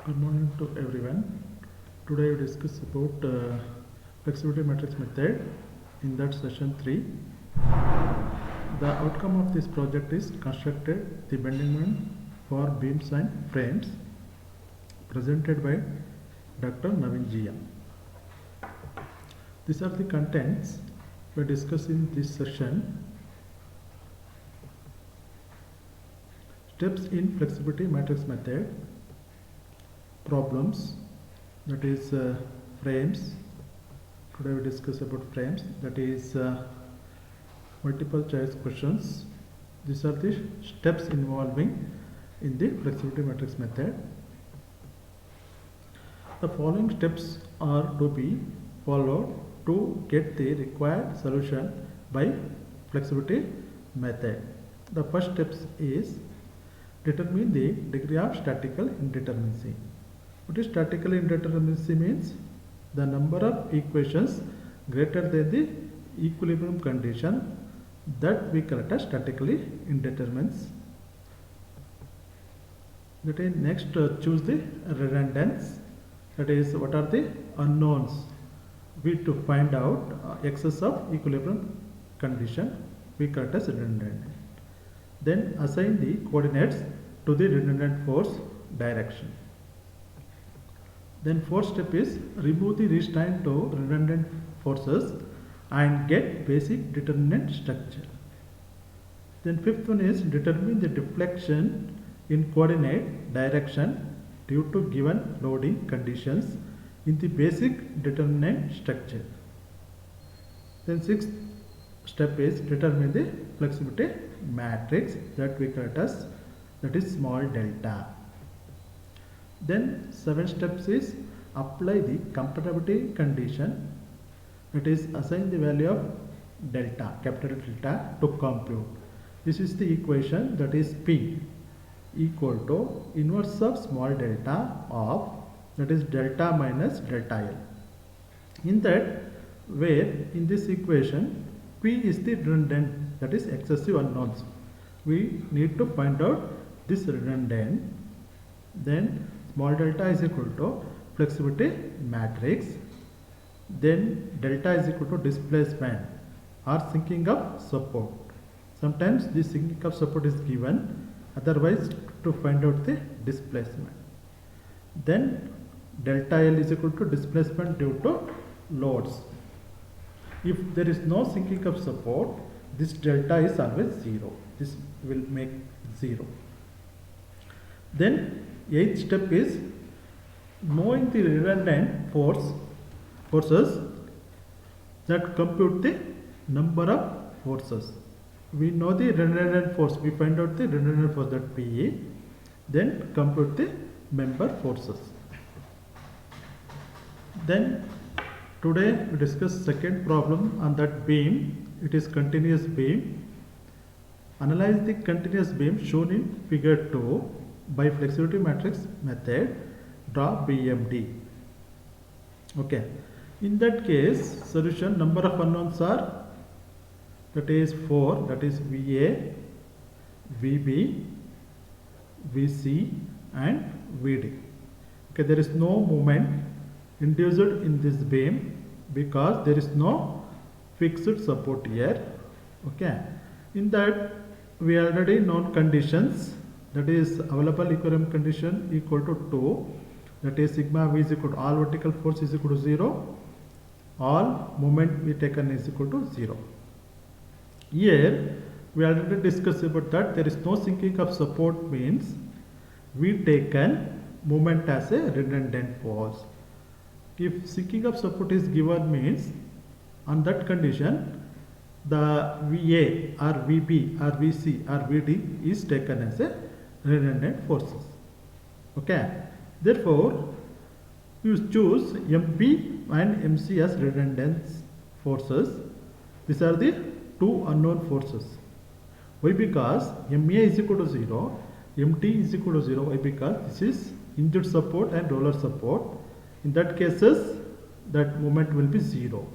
Good morning to everyone. Today we discuss about flexibility matrix method in that session 3. The outcome of this project is constructed the bending moment for beams and frames presented by Dr. Naveen Jia. These are the contents we discuss in this session. Steps in flexibility matrix method, problems, that is frames. Today we discuss about frames, that is multiple choice questions. These are the steps involving in the flexibility matrix method. The following steps are to be followed to get the required solution by flexibility method. The first step is determine the degree of statical indeterminacy. What is statical indeterminacy means? The number of equations greater than the equilibrium condition that we call it as statically indeterminate. That is, next choose the redundance. That is, what are the unknowns we to find out excess of equilibrium condition, we call it as redundant. Then assign the coordinates to the redundant force direction. Then fourth step is remove the restraint to redundant forces and get basic determinant structure. Then fifth one is determine the deflection in coordinate direction due to given loading conditions in the basic determinant structure. Then sixth step is determine the flexibility matrix that we call it as, that is small delta. Then seventh steps is apply the compatibility condition, that is assign the value of delta, capital delta, to compute. This is the equation, that is P equal to inverse of small delta of, that is delta minus delta L. In that, where in this equation P is the redundant, that is excessive unknowns, we need to find out this redundant. Then small delta is equal to flexibility matrix. Then delta is equal to displacement or sinking of support. Sometimes the sinking of support is given, otherwise to find out the displacement. Then delta L is equal to displacement due to loads. If there is no sinking of support, this delta is always 0. This will make 0. Then eighth step is knowing the redundant forces that compute the number of forces. We know the redundant force, we find out the redundant force, that PE, then compute the member forces. Then today we discuss second problem on that beam. It is continuous beam. Analyze the continuous beam shown in figure 2 by flexibility matrix method. Draw BMD. Okay. In that case, solution number of unknowns are, that is 4, that is VA, VB, VC and VD. Okay, there is no moment induced in this beam because there is no fixed support here. Okay. In that, we already known conditions, that is available equilibrium condition equal to 2, that is sigma V is equal to all vertical force is equal to 0, all moment we taken is equal to 0. Here we already discussed about that there is no sinking of support means we taken moment as a redundant force. If sinking of support is given means on that condition the VA or VB or VC or VD is taken as a redundant forces. Okay. Therefore, you choose MB and MC as redundant forces. These are the two unknown forces. Why? Because MA is equal to 0, MT is equal to 0. Why? Because this is hinge support and roller support. In that cases, that moment will be 0.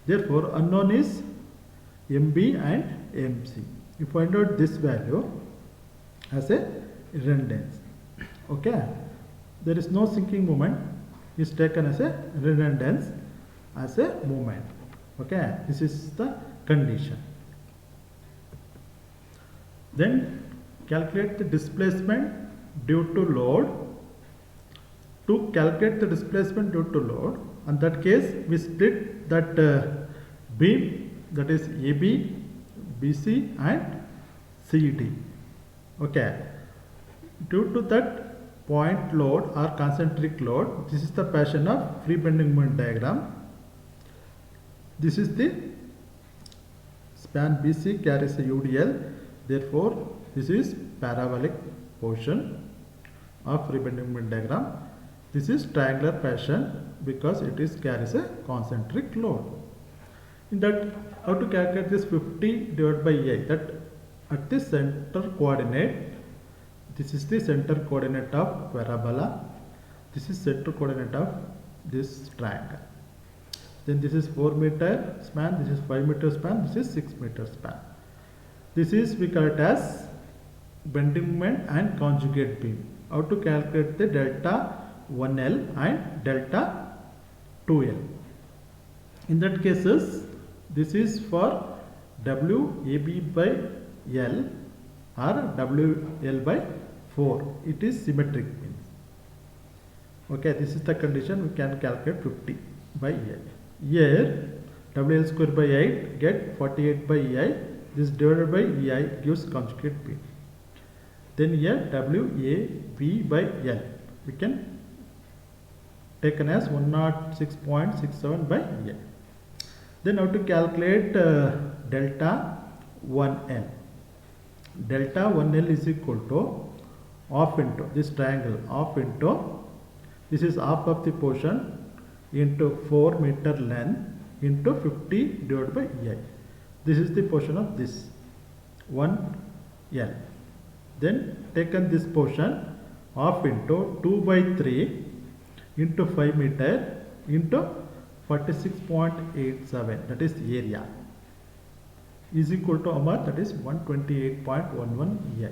Therefore, unknown is MB and MC. You find out this value as a redundance. Okay. there is no sinking moment is taken as a redundance as a moment. Okay, this is the condition. Then calculate the displacement due to load. To calculate the displacement due to load, in that case we split that beam, that is AB, BC and CD. Okay, due to that point load or concentric load, this is the fashion of free bending moment diagram. This is the span BC carries a UDL, therefore this is parabolic portion of free bending moment diagram. This is triangular fashion because it is carries a concentric load. In that, how to calculate this 50 divided by A, that at the center coordinate, this is the center coordinate of parabola, this is center coordinate of this triangle. Then this is 4 meter span, this is 5 meter span, this is 6 meter span. This is we call it as bending moment and conjugate beam. How to calculate the delta 1L and delta 2L. In that cases, this is for WAB by L or WL by 4. It is symmetric beam. Okay, this is the condition we can calculate 50 by L. Here WL square by 8 get 48 by EI. This divided by EI gives conjugate beam. Then here WAB by L we can taken as 106.67 by EI. Then how to calculate delta 1L. Delta 1L is equal to half into this triangle, half into this is half of the portion into 4 meter length into 50 divided by EI. This is the portion of this 1L. Then taken this portion half into 2 by 3 into 5 meter into 46.87, that is area, is equal to how much? That is 128.11 EI.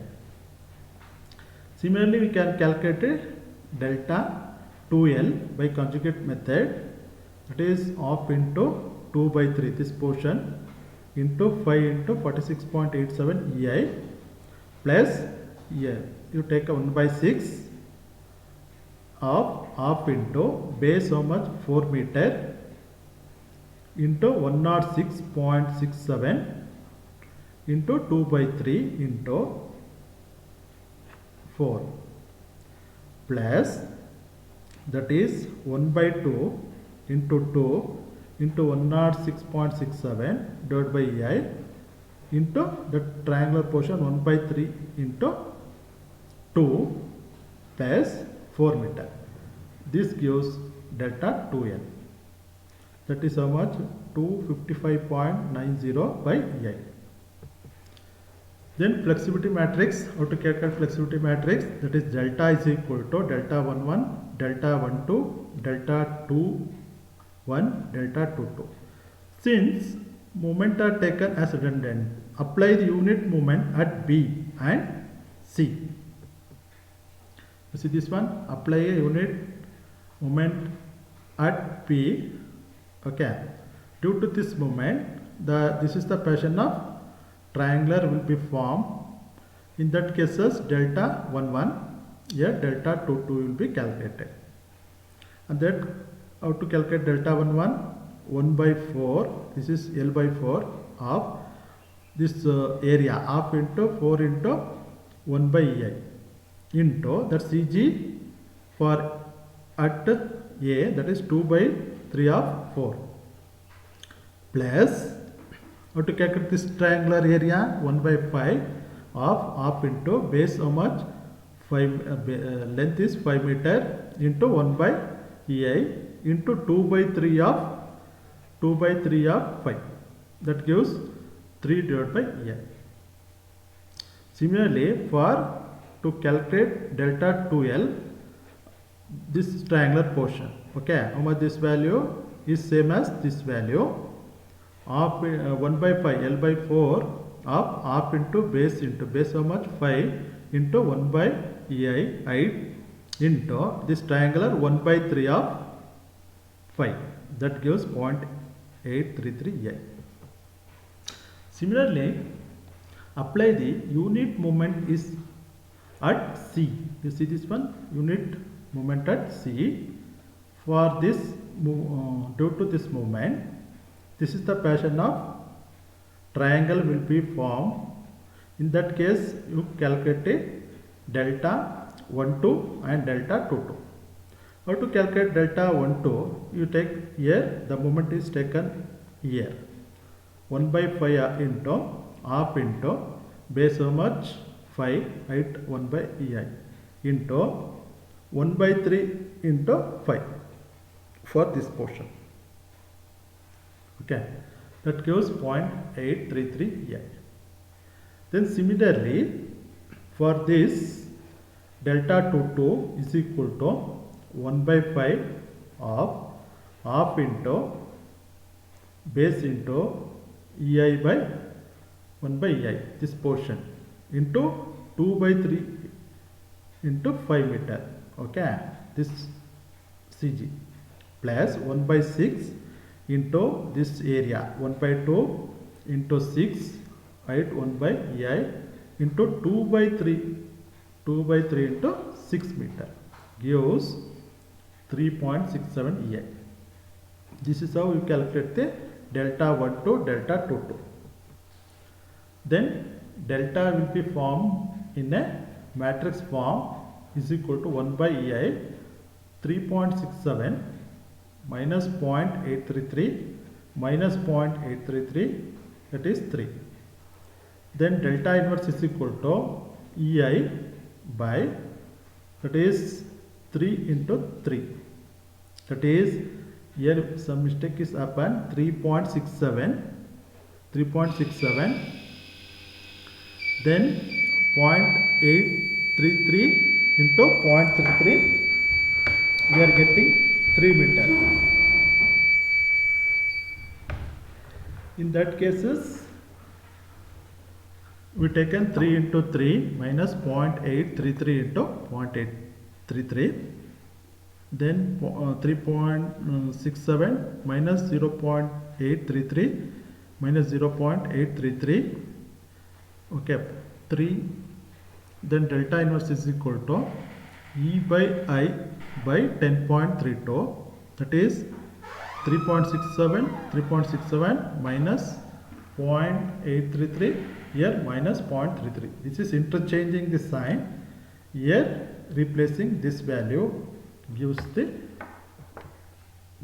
Similarly, we can calculate delta 2L by conjugate method, that is half into 2 by 3, this portion into 5 into 46.87 EI plus here you take a 1 by 6 of half into base how much 4 meter into 106.67 into 2 by 3 into 4 plus that is 1 by 2 into 2 into 106.67 divided by EI into the triangular portion 1 by 3 into 2 plus 4 meter. This gives delta 2L. That is how much? 255.90 by EI. Then flexibility matrix. How to calculate flexibility matrix? That is delta is equal to delta 11, delta 12, delta 21, delta 22. Since moment are taken as redundant, apply the unit moment at B and C. You see this one, apply a unit moment at P. Okay, due to this moment, this is the fashion of triangular will be formed. In that cases, delta 11, here delta 22 will be calculated. And that how to calculate delta 11? 1 by 4, this is L by 4 of this area, half into 4 into 1 by EI into that CG for at A, that is 2 by 3 of 4 plus how to calculate this triangular area 1 by 5 of half into base how much 5 length is 5 meter into 1 by EI into 2 by 3 of 5, that gives 3 divided by EI. Similarly, for to calculate delta 2L, this triangular portion, okay, how much this value is same as this value of 1 by 5 L by 4 of half into base how much 5 into 1 by EI height into this triangular 1 by 3 of 5, that gives 0.833 Similarly, apply the unit moment is at C. You see this one, unit moment at C. For this, due to this movement, this is the pattern of triangle will be formed. In that case, you calculate delta 1 2 and delta 2 2. How to calculate delta 1 2? You take here, the moment is taken here. 1 by 5 into half into base how much? 5 height 1 by ei into 1 by 3 into 5 for this portion. Okay, that gives 0.833 Then similarly, for this delta 2 2 is equal to 1 by 5 of half into base into ei by 1 by ei, this portion into 2 by 3 into 5 meter. Okay, this CG plus 1 by 6 into this area 1 by 2 into 6 height 1 by ei into 2 by 3 into 6 meter gives 3.67 ei. This is how you calculate the delta 1 to delta 2 2. Then delta will be formed in a matrix form is equal to 1 by ei 3.67 minus 0.833 minus 0.833, that is 3. Then delta inverse is equal to ei by, that is 3 into 3, that is here some mistake is happened, 3.67 then 0.833 into 0.33, we are getting 3 meter. In that cases, we taken 3 into 3 minus 0.833 into 0.833, then 3.67 minus 0.833 minus 0.833, okay, 3, then delta inverse is equal to E by I by 10.32, that is 3.67 minus 0.833, here minus 0.33. This is interchanging the sign, here replacing this value gives the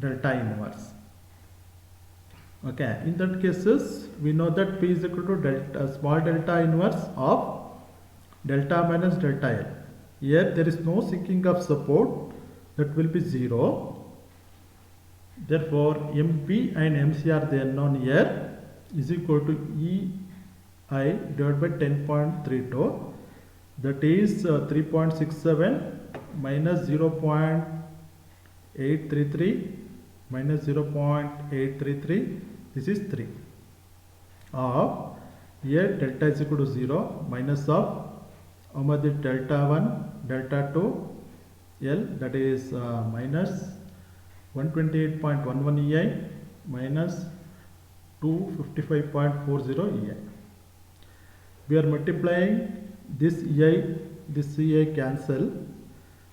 delta inverse. Okay, in that cases we know that P is equal to delta, small delta inverse of delta minus delta L. Here there is no sinking of support, that will be 0. Therefore MP and MC are there known here, is equal to EI divided by 10.32, that is 3.67 minus 0.833 minus 0.833, this is 3 of, here delta is equal to 0 minus of how much is delta 1 delta 2 L, that is minus 128.11 EI minus 255.40 EI. We are multiplying this EI cancel.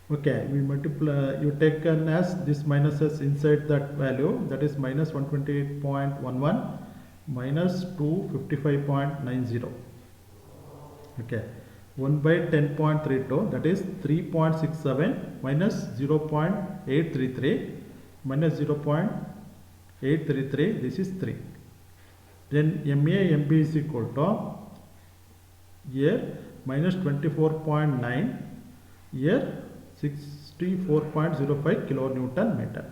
Okay, we multiply, you taken as this minuses inside that value, that is minus 128.11 minus 255.90. Okay, 1 by 10.32, that is 3.67 minus 0.833 minus 0.833, this is 3. Then MA MB is equal to here minus 24.9, here 64.05 kilonewton meter.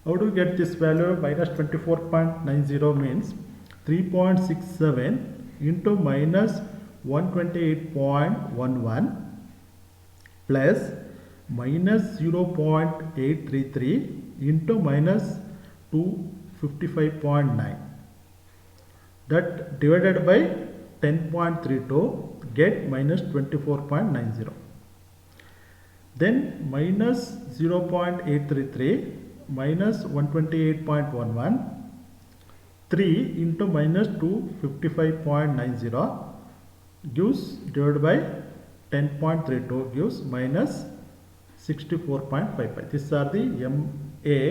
How do we get this value? Minus 24.90 means 3.67 into minus 128.11 plus minus 0.833 into minus 255.9, that divided by 10.32 get minus 24.90. then minus 0.833 minus 128.11 3 into minus 255.90 gives divided by 10.32 gives minus 64.55. These are the MA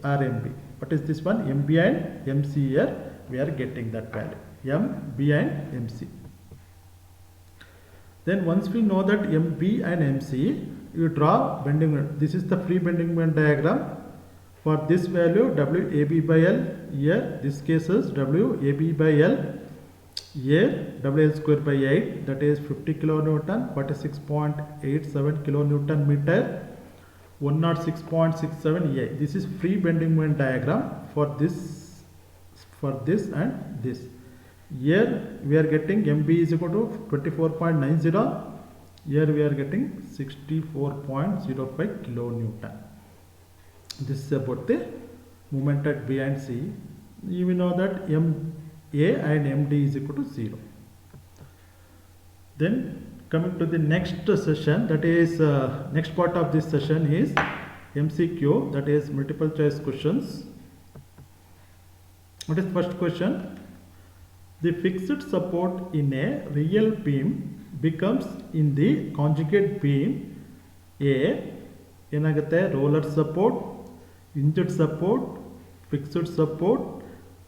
or MB. What is this one? MB and MC here. We are getting that value. MB and MC. Then once we know that MB and MC, you draw bending moment. This is the free bending moment diagram. For this value WAB by L, here this case is WAB by L, here WL square by 8, that is 50 kilonewton, 46.87 kilonewton meter, 106.67 A. This is free bending moment diagram for this and this. Here we are getting MB is equal to 24.90. Here we are getting 64.05 kilonewton. This is about the moment at B and C. You will know that MA and MD is equal to 0. Then coming to the next session, that is next part of this session is MCQ, that is multiple choice questions. What is the first question? The fixed support in a real beam becomes in the conjugate beam A ಏನಾಗುತ್ತೆ roller support, injured support, fixed support,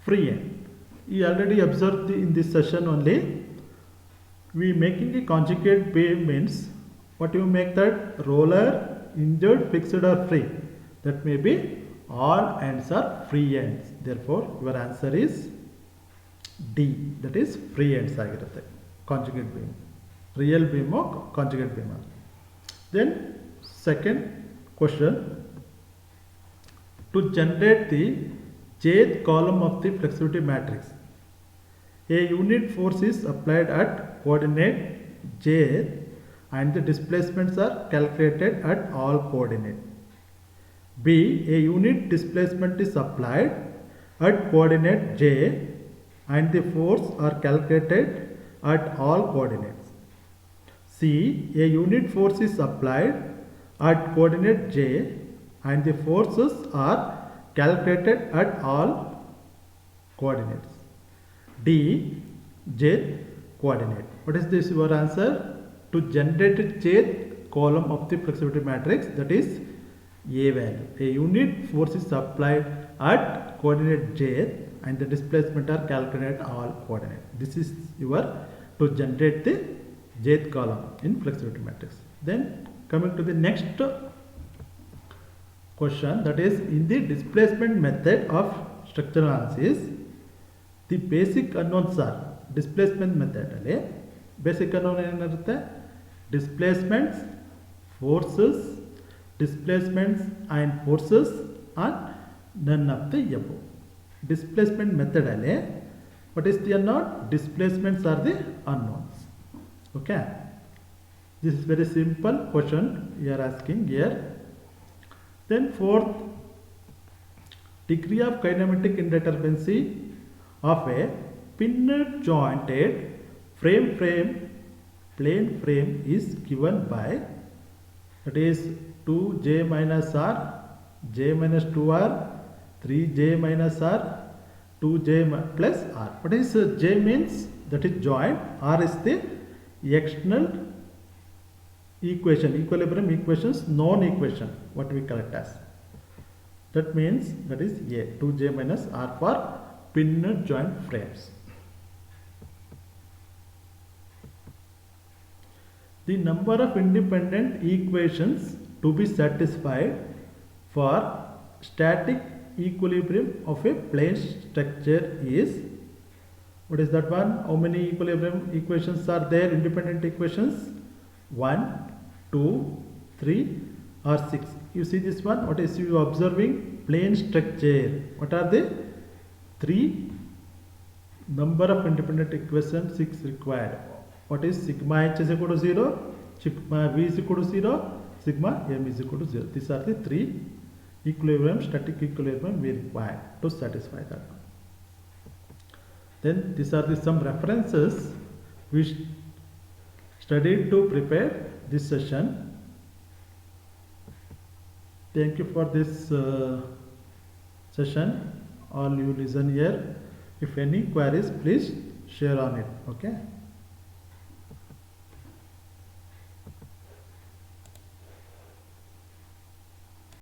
free end. You already observed in this session only. We making a conjugate beam means what you make that roller, injured, fixed or free. That may be all ends are free ends. Therefore, your answer is D. That is free ends ಆಗಿರುತ್ತೆ conjugate beam. Real beam or conjugate beam. Then second question, to generate the jth column of the flexibility matrix, a unit force is applied at coordinate jth and the displacements are calculated at all coordinates. B, a unit displacement is applied at coordinate j and the force are calculated at all coordinates. C, a unit force is applied at coordinate j and the forces are calculated at all coordinates. D, jth coordinate. What is this your answer? To generate jth column of the flexibility matrix, that is A value. A unit force is applied at coordinate jth and the displacement are calculated at all coordinates. This is your to generate the jth column in flexibility matrix. Then coming to the next question, that is in the displacement method of structural analysis, the basic unknowns are displacement method alli basic unknown ಏನಿರುತ್ತೆ displacements, forces, displacements and forces are none of the above. Displacement method alli what is the unknown? Displacements are the unknowns. Okay, this is very simple question you are asking here. Then fourth, degree of kinematic indeterminacy of a pin jointed plane frame is given by, that is 2j minus r, j minus 2r, 3j minus r, 2j plus r. What is j means? That is joint. R is the external equation, equilibrium equations, known equation, what we collect as. That means that is A, 2j minus r for pin joint frames. The number of independent equations to be satisfied for static equilibrium of a plane structure is, what is that one? How many equilibrium equations are there? Independent equations 1, 2, 3 or 6. You see this one, what is you observing? Plane structure. What are the 3 number of independent equations 6 required? What is sigma h is equal to 0, sigma v is equal to 0, sigma m is equal to 0. These are the 3 equilibrium, static equilibrium we require to satisfy that. Then these are the some references we studied to prepare this session. Thank you for this session. All you listen here. If any queries, please share on it. Okay.